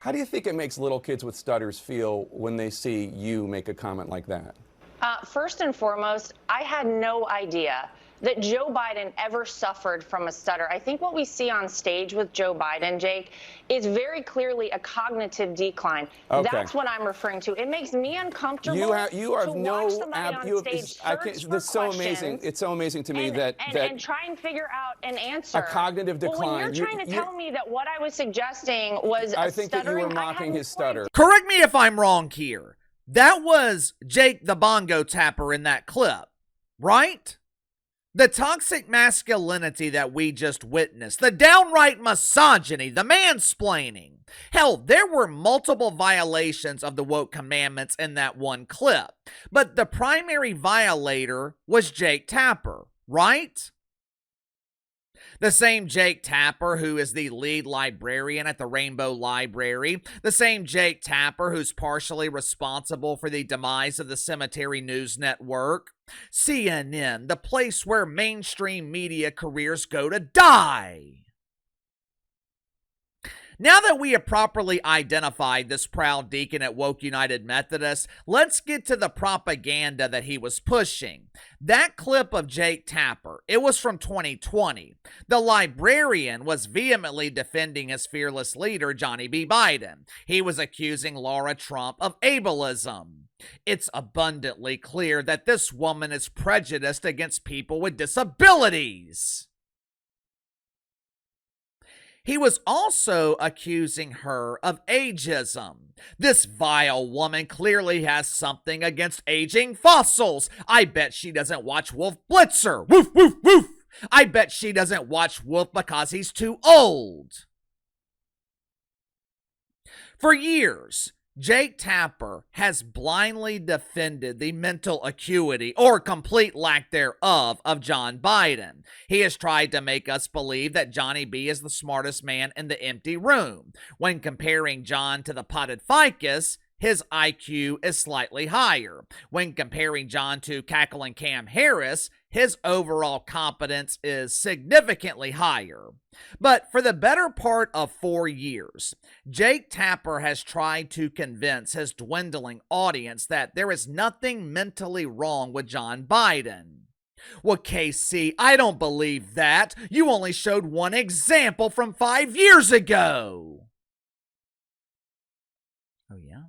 How do you think it makes little kids with stutters feel when they see you make a comment like that? First and foremost, I had no idea that Joe Biden ever suffered from a stutter. I think what we see on stage with Joe Biden, Jake, is very clearly a cognitive decline. Okay. That's what I'm referring to. It makes me uncomfortable You have to watch somebody on stage search for so amazing. questions It's so amazing to me and try and figure out an answer. A cognitive decline. Well, when you're trying to tell me that what I was suggesting was I think that you were mocking his stutter. Correct me if I'm wrong here. That was Jake the bongo tapper in that clip, right? The toxic masculinity that we just witnessed, the downright misogyny, the mansplaining. Hell, there were multiple violations of the woke commandments in that one clip. But the primary violator was Jake Tapper, right? The same Jake Tapper who is the lead librarian at the Rainbow Library. The same Jake Tapper who's partially responsible for the demise of the Cemetery News Network. CNN, the place where mainstream media careers go to die. Now that we have properly identified this proud deacon at Woke United Methodist, let's get to the propaganda that he was pushing. That clip of Jake Tapper, it was from 2020. The librarian was vehemently defending his fearless leader, Johnny B. Biden. He was accusing Lara Trump of ableism. It's abundantly clear that this woman is prejudiced against people with disabilities. He was also accusing her of ageism. This vile woman clearly has something against aging fossils. I bet she doesn't watch Wolf Blitzer. Woof, woof, woof. I bet she doesn't watch Wolf because he's too old. For years, Jake Tapper has blindly defended the mental acuity, or complete lack thereof, of John Biden. He has tried to make us believe that Johnny B is the smartest man in the empty room. When comparing John to the potted ficus, his IQ is slightly higher. When comparing John to cackling Cam Harris, his overall competence is significantly higher. But for the better part of 4 years, Jake Tapper has tried to convince his dwindling audience that there is nothing mentally wrong with John Biden. Well, KC, I don't believe that. You only showed one example from 5 years ago. Oh, yeah?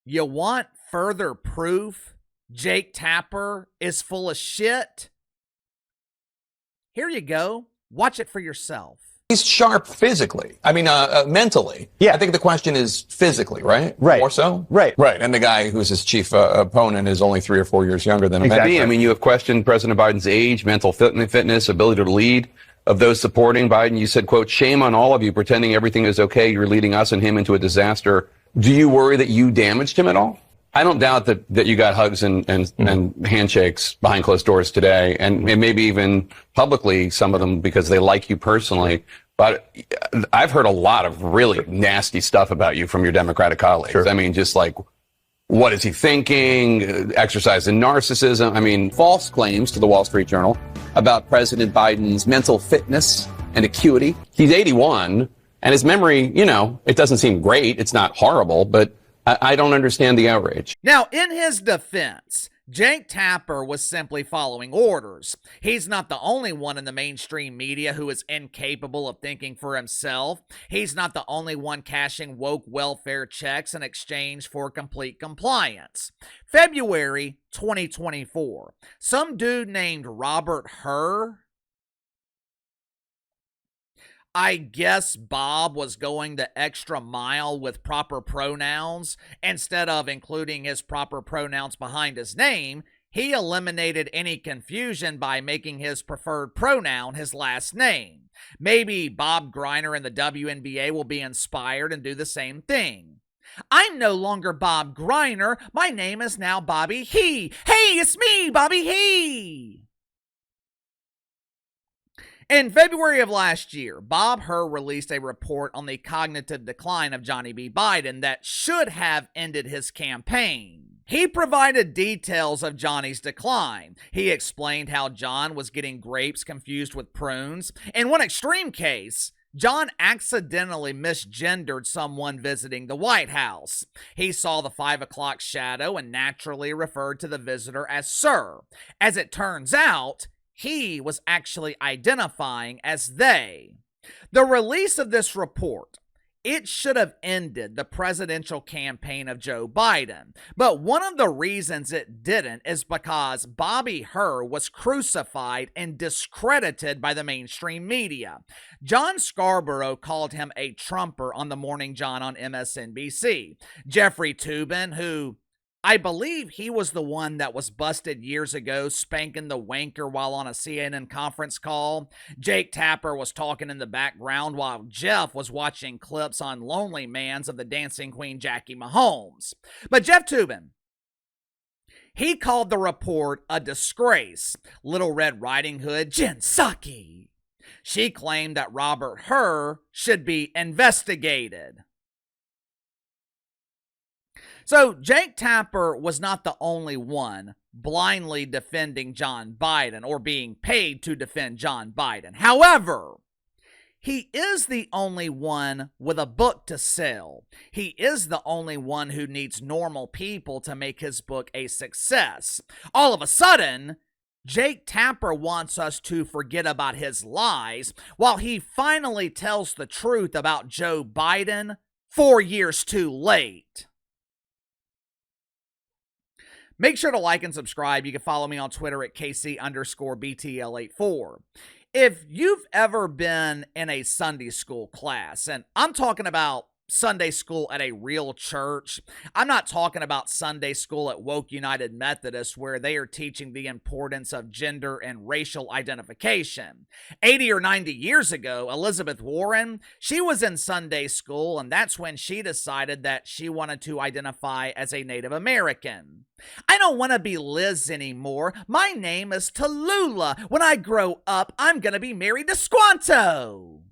You want further proof Jake Tapper is full of shit? Here you go. Watch it for yourself. He's sharp physically. I mean, mentally. Yeah. I think the question is physically, right? Right. More so? Right. Right. And the guy who's his chief opponent is only 3 or 4 years younger than him. Exactly. I mean, you have questioned President Biden's age, mental fitness, ability to lead. Of those supporting Biden, you said, quote, shame on all of you pretending everything is okay. You're leading us and him into a disaster. Do you worry that you damaged him at all? I don't doubt that you got hugs and handshakes behind closed doors today, and maybe even publicly, some of them because they like you personally. But I've heard a lot of really nasty stuff about you from your Democratic colleagues. Sure. I mean, just like, what is he thinking? Exercise in narcissism. I mean, false claims to the Wall Street Journal about President Biden's mental fitness and acuity. He's 81, and his memory, you know, it doesn't seem great. It's not horrible, but I don't understand the outrage. Now, in his defense, Jake Tapper was simply following orders. He's not the only one in the mainstream media who is incapable of thinking for himself. He's not the only one cashing woke welfare checks in exchange for complete compliance. February 2024, some dude named Robert Hur, I guess Bob was going the extra mile with proper pronouns. Instead of including his proper pronouns behind his name, he eliminated any confusion by making his preferred pronoun his last name. Maybe Bob Greiner and the WNBA will be inspired and do the same thing. I'm no longer Bob Greiner. My name is now Bobby He. Hey, it's me, Bobby He. In February of last year, Bob Hur released a report on the cognitive decline of Johnny B. Biden that should have ended his campaign. He provided details of Johnny's decline. He explained how John was getting grapes confused with prunes. In one extreme case, John accidentally misgendered someone visiting the White House. He saw the 5 o'clock shadow and naturally referred to the visitor as Sir. As it turns out, he was actually identifying as they. The release of this report, it should have ended the presidential campaign of Joe Biden. But one of the reasons it didn't is because Bobby Hur was crucified and discredited by the mainstream media. John Scarborough called him a Trumper on the Morning John on MSNBC. Jeffrey Toobin, who I believe he was the one that was busted years ago spanking the wanker while on a CNN conference call. Jake Tapper was talking in the background while Jeff was watching clips on Lonely Mans of the dancing queen Jackie Mahomes. But Jeff Toobin, he called the report a disgrace. Little Red Riding Hood, Jen Psaki. She claimed that Robert Hur should be investigated. So Jake Tapper was not the only one blindly defending John Biden or being paid to defend John Biden. However, he is the only one with a book to sell. He is the only one who needs normal people to make his book a success. All of a sudden, Jake Tapper wants us to forget about his lies while he finally tells the truth about Joe Biden 4 years too late. Make sure to like and subscribe. You can follow me on Twitter at KC_BTL84. If you've ever been in a Sunday school class, and I'm talking about Sunday school at a real church. I'm not talking about Sunday school at Woke United Methodist where they are teaching the importance of gender and racial identification. 80 or 90 years ago, Elizabeth Warren, she was in Sunday school, and that's when she decided that she wanted to identify as a Native American. I don't want to be Liz anymore. My name is Tallulah. When I grow up, I'm going to be married to Squanto.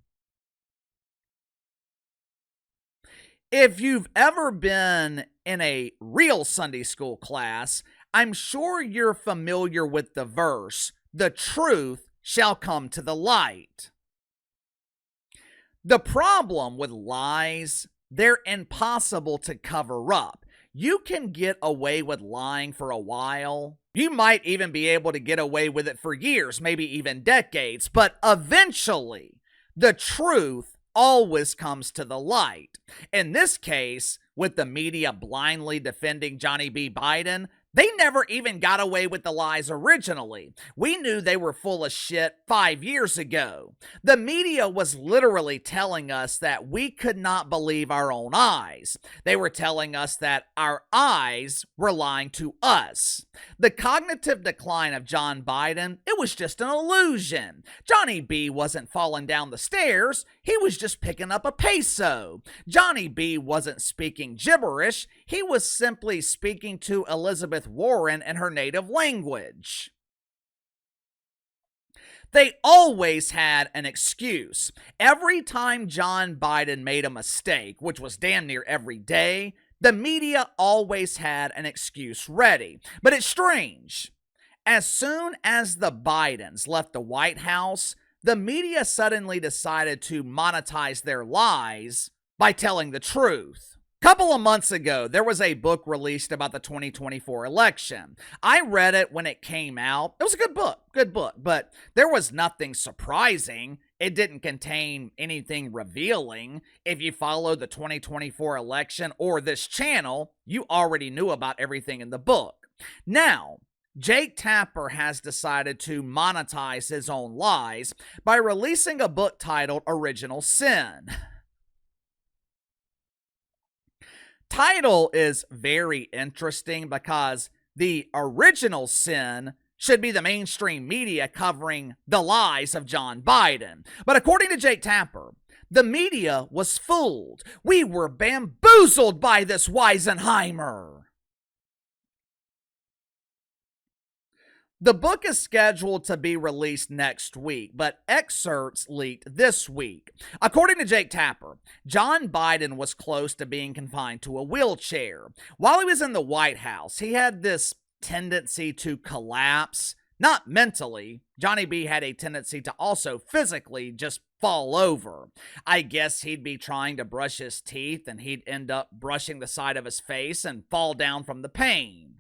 If you've ever been in a real Sunday school class, I'm sure you're familiar with the verse, "The truth shall come to the light." The problem with lies, they're impossible to cover up. You can get away with lying for a while. You might even be able to get away with it for years, maybe even decades, but eventually, the truth always comes to the light. In this case, with the media blindly defending Johnny B. Biden, they never even got away with the lies originally. We knew they were full of shit 5 years ago. The media was literally telling us that we could not believe our own eyes. They were telling us that our eyes were lying to us. The cognitive decline of John Biden, it was just an illusion. Johnny B wasn't falling down the stairs. He was just picking up a peso. Johnny B wasn't speaking gibberish. He was simply speaking to Elizabeth Warren in her native language. They always had an excuse. Every time John Biden made a mistake, which was damn near every day, the media always had an excuse ready. But it's strange. As soon as the Bidens left the White House, the media suddenly decided to monetize their lies by telling the truth. Couple of months ago, there was a book released about the 2024 election. I read it when it came out. It was a good book, but there was nothing surprising. It didn't contain anything revealing. If you follow the 2024 election or this channel, you already knew about everything in the book. Now, Jake Tapper has decided to monetize his own lies by releasing a book titled Original Sin. Title is very interesting because the original sin should be the mainstream media covering the lies of John Biden. But according to Jake Tapper, the media was fooled. We were bamboozled by this Weisenheimer. The book is scheduled to be released next week, but excerpts leaked this week. According to Jake Tapper, John Biden was close to being confined to a wheelchair. While he was in the White House, he had this tendency to collapse, not mentally. Johnny B had a tendency to also physically just fall over. I guess he'd be trying to brush his teeth and he'd end up brushing the side of his face and fall down from the pain.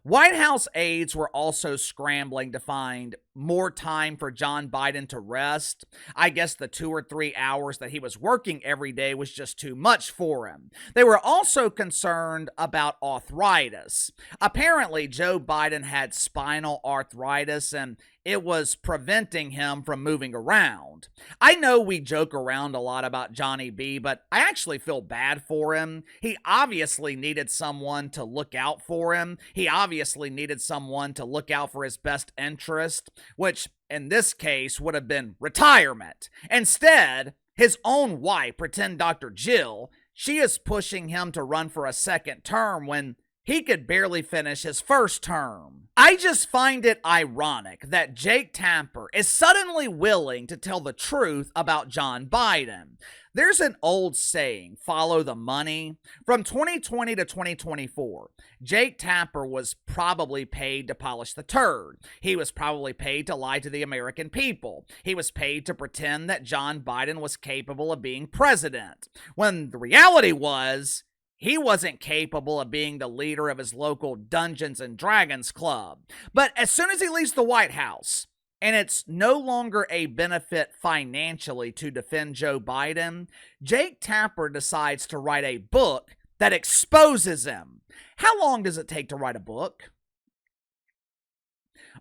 White House aides were also scrambling to find more time for John Biden to rest. I guess the 2 or 3 hours that he was working every day was just too much for him. They were also concerned about arthritis. Apparently, Joe Biden had spinal arthritis and it was preventing him from moving around. I know we joke around a lot about Johnny B, but I actually feel bad for him. He obviously needed someone to look out for him. He obviously needed someone to look out for his best interest, which in this case would have been retirement. Instead, his own wife, pretend Dr. Jill, she is pushing him to run for a second term when he could barely finish his first term. I just find it ironic that Jake Tapper is suddenly willing to tell the truth about John Biden. There's an old saying, follow the money. From 2020 to 2024, Jake Tapper was probably paid to polish the turd. He was probably paid to lie to the American people. He was paid to pretend that John Biden was capable of being president, when the reality was, he wasn't capable of being the leader of his local Dungeons and Dragons club. But as soon as he leaves the White House, and it's no longer a benefit financially to defend Joe Biden, Jake Tapper decides to write a book that exposes him. How long does it take to write a book?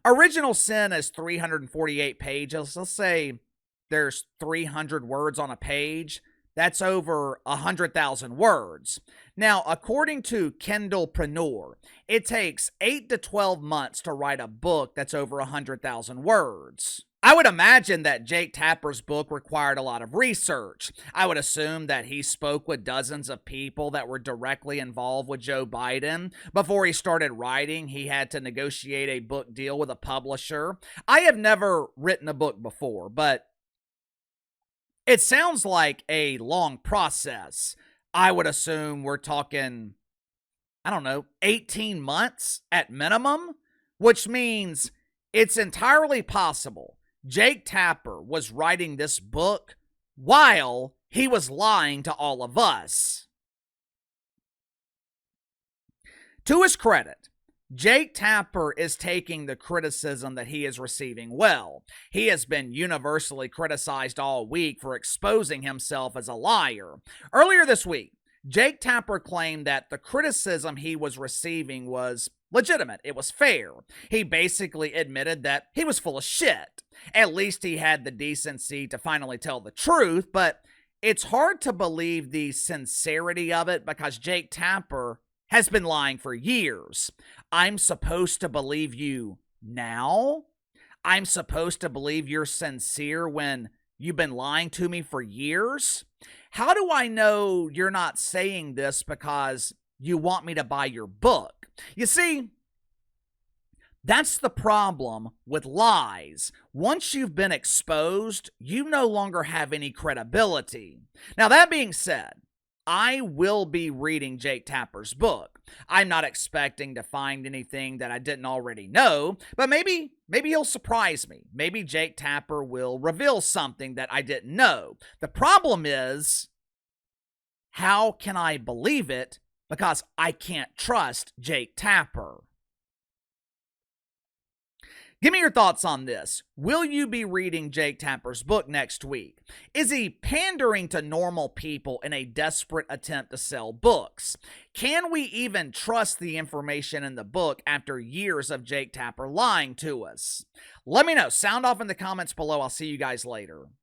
Original Sin is 348 pages. Let's say there's 300 words on a page. That's over 100,000 words. Now, according to Kindlepreneur, it takes 8 to 12 months to write a book that's over 100,000 words. I would imagine that Jake Tapper's book required a lot of research. I would assume that he spoke with dozens of people that were directly involved with Joe Biden. Before he started writing, he had to negotiate a book deal with a publisher. I have never written a book before, but it sounds like a long process. I would assume we're talking, 18 months at minimum, which means it's entirely possible Jake Tapper was writing this book while he was lying to all of us. To his credit, Jake Tapper is taking the criticism that he is receiving well. He has been universally criticized all week for exposing himself as a liar. Earlier this week, Jake Tapper claimed that the criticism he was receiving was legitimate. It was fair. He basically admitted that he was full of shit. At least he had the decency to finally tell the truth, but it's hard to believe the sincerity of it because Jake Tapper has been lying for years. I'm supposed to believe you now? I'm supposed to believe you're sincere when you've been lying to me for years? How do I know you're not saying this because you want me to buy your book? You see, that's the problem with lies. Once you've been exposed, you no longer have any credibility. Now, that being said, I will be reading Jake Tapper's book. I'm not expecting to find anything that I didn't already know, but maybe he'll surprise me. Maybe Jake Tapper will reveal something that I didn't know. The problem is, how can I believe it? Because I can't trust Jake Tapper. Give me your thoughts on this. Will you be reading Jake Tapper's book next week? Is he pandering to normal people in a desperate attempt to sell books? Can we even trust the information in the book after years of Jake Tapper lying to us? Let me know. Sound off in the comments below. I'll see you guys later.